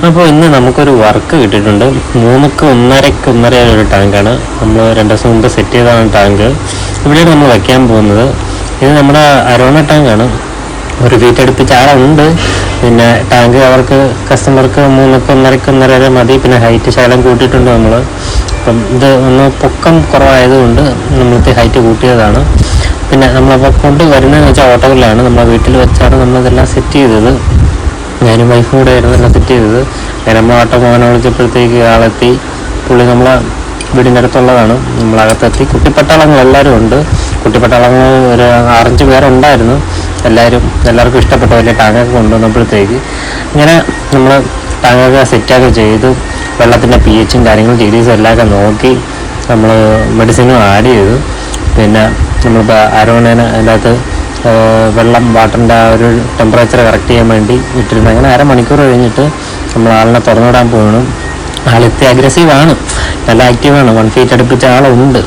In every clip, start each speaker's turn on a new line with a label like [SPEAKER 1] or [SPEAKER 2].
[SPEAKER 1] അപ്പോൾ ഇന്ന് നമുക്കൊരു വർക്ക് കിട്ടിയിട്ടുണ്ട്. 3-1.5 ഒരു ടാങ്കാണ്. നമ്മൾ 2 ദിവസം മുമ്പ് സെറ്റ് ചെയ്തതാണ് ടാങ്ക്. ഇവിടെയാണ് നമ്മൾ വയ്ക്കാൻ പോകുന്നത്. ഇത് നമ്മുടെ അരോണ ടാങ്കാണ്. ഒരു ഫീറ്റ് അടുപ്പിച്ച ആളുണ്ട്. പിന്നെ ടാങ്ക് അവർക്ക് കസ്റ്റമർക്ക് 3-1.5 മതി. പിന്നെ ഹൈറ്റ് ശകലം കൂട്ടിയിട്ടുണ്ട് നമ്മൾ. അപ്പം ഇത് ഒന്ന് പൊക്കം കുറവായതുകൊണ്ട് നമ്മൾക്ക് ഹൈറ്റ് കൂട്ടിയതാണ്. പിന്നെ നമ്മളപ്പോൾ കൊണ്ട് വരുന്നതെന്ന് വെച്ചാൽ ഓട്ടോകളിലാണ്. നമ്മളെ വീട്ടിൽ വെച്ചാണ് നമ്മളിതെല്ലാം സെറ്റ് ചെയ്തത്. ഞാനും വൈഫും കൂടെ ആയിരുന്നു എല്ലാം സെറ്റ് ചെയ്തത്. നമ്മൾ ഓട്ടോ മോനെ വിളിച്ചപ്പോഴത്തേക്ക് ആളെത്തി. പുള്ളി നമ്മളെ വീടിൻ്റെ അടുത്തുള്ളതാണ്. നമ്മളകത്തെത്തി. കുട്ടിപ്പട്ടാളങ്ങൾ എല്ലാവരും ഉണ്ട്. കുട്ടിപ്പട്ടാളങ്ങൾ ഒരു 6-5 പേരുണ്ടായിരുന്നു. എല്ലാവർക്കും ഇഷ്ടപ്പെട്ട വലിയ ടാങ്കൊക്കെ കൊണ്ടുവന്നപ്പോഴത്തേക്ക് ഇങ്ങനെ നമ്മൾ ടാങ്കൊക്കെ സെറ്റൊക്കെ ചെയ്തു. വെള്ളത്തിൻ്റെ pH കാര്യങ്ങളും TDS എല്ലാമൊക്കെ നോക്കി നമ്മൾ മെഡിസിനും ആഡ് ചെയ്തു. പിന്നെ നമ്മളിപ്പോൾ അരോണേനെ അതിൻ്റെ അകത്ത് വാട്ടറിൻ്റെ ആ ഒരു ടെമ്പറേച്ചർ കറക്റ്റ് ചെയ്യാൻ വേണ്ടി ഇട്ടിരുന്നു. അങ്ങനെ 1/2 മണിക്കൂർ കഴിഞ്ഞിട്ട് നമ്മൾ ആളിനെ തുറന്നുവിടാൻ പോകണം. ആളെത്തി അഗ്രസീവാണ്, നല്ല ആക്റ്റീവാണ്. 1 ഫീറ്റ് അടുപ്പിച്ച ആളുണ്ട്.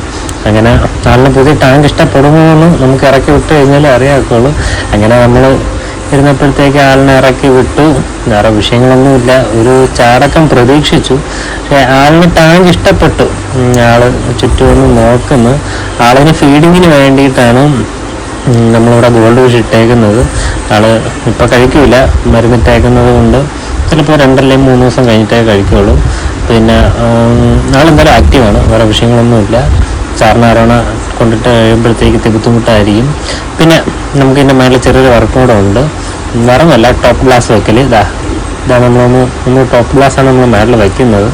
[SPEAKER 1] അങ്ങനെ ആളിന് പുതിയ ടാങ്ക് ഇഷ്ടപ്പെടുമെന്ന് നമുക്ക് ഇറക്കി വിട്ട് കഴിഞ്ഞാൽ അറിയാക്കുള്ളൂ. അങ്ങനെ നമ്മൾ ഇരുന്നപ്പോഴത്തേക്ക് ആളിനെ ഇറക്കി വിട്ടു. വേറെ വിഷയങ്ങളൊന്നുമില്ല. ഒരു ചാടക്കം പ്രതീക്ഷിച്ചു. പക്ഷേ ആളിന് ടാങ്ക് ഇഷ്ടപ്പെട്ടു. ആൾ ചുറ്റുമൊന്ന് നോക്കുന്നു. ആളിന് ഫീഡിങ്ങിന് വേണ്ടിയിട്ടാണ് നമ്മളിവിടെ ഗോൾഡ് ഫിഷ് ഇട്ടേക്കുന്നത്. ആള് ഇപ്പം കഴിക്കില്ല, മരുന്നിട്ടേക്കുന്നത് കൊണ്ട് ചിലപ്പോൾ 2-3 ദിവസം കഴിഞ്ഞിട്ടേ കഴിക്കുള്ളൂ. പിന്നെ ആളെന്തായാലും ആക്റ്റീവാണ്, വേറെ വിഷയങ്ങളൊന്നുമില്ല. സാറിന് അരോണ കൊണ്ടിട്ട് കഴിയുമ്പോഴത്തേക്ക് ബുദ്ധിമുട്ടായിരിക്കും. പിന്നെ നമുക്ക് ഇതിൻ്റെ മേളിൽ ചെറിയൊരു വർക്കും കൂടെ ഉണ്ട്. വേറൊന്നുമല്ല, ടോപ്പ് ഗ്ലാസ് വെക്കൽ. ഇതാ നമ്മൾ ടോപ്പ് ഗ്ലാസ്സാണ് നമ്മൾ മേളിൽ വയ്ക്കുന്നത്.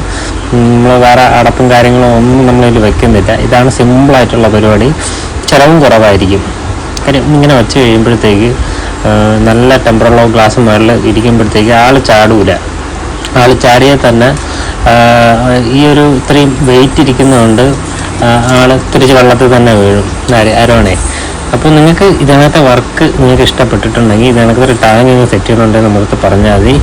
[SPEAKER 1] നമ്മൾ വേറെ അടപ്പും കാര്യങ്ങളും ഒന്നും നമ്മളിതിൽ വെക്കുന്നില്ല. ഇതാണ് സിമ്പിളായിട്ടുള്ള പരിപാടി. ചിലവും കുറവായിരിക്കും. കാര്യം ഇങ്ങനെ വെച്ച് കഴിയുമ്പോഴത്തേക്ക് നല്ല ടെമ്പറുള്ള ഗ്ലാസ് മേളിൽ ഇരിക്കുമ്പോഴത്തേക്ക് ആൾ ചാടൂല. ആൾ ചാടിയാൽ തന്നെ ഈ ഒരു ഇത്രയും വെയിറ്റ് ഇരിക്കുന്നതുകൊണ്ട് ആൾ തിരിച്ച് വെള്ളത്തിൽ തന്നെ വീഴും, അരോണേ. അപ്പോൾ നിങ്ങൾക്ക് ഇതിനകത്തെ വർക്ക് നിങ്ങൾക്ക് ഇഷ്ടപ്പെട്ടിട്ടുണ്ടെങ്കിൽ ഇതിനകത്ത് ഒരു ടാങ്ക് സെറ്റ് ചെയ്യണമെന്നുണ്ടെങ്കിൽ നമുക്ക് പറഞ്ഞാൽ മതി.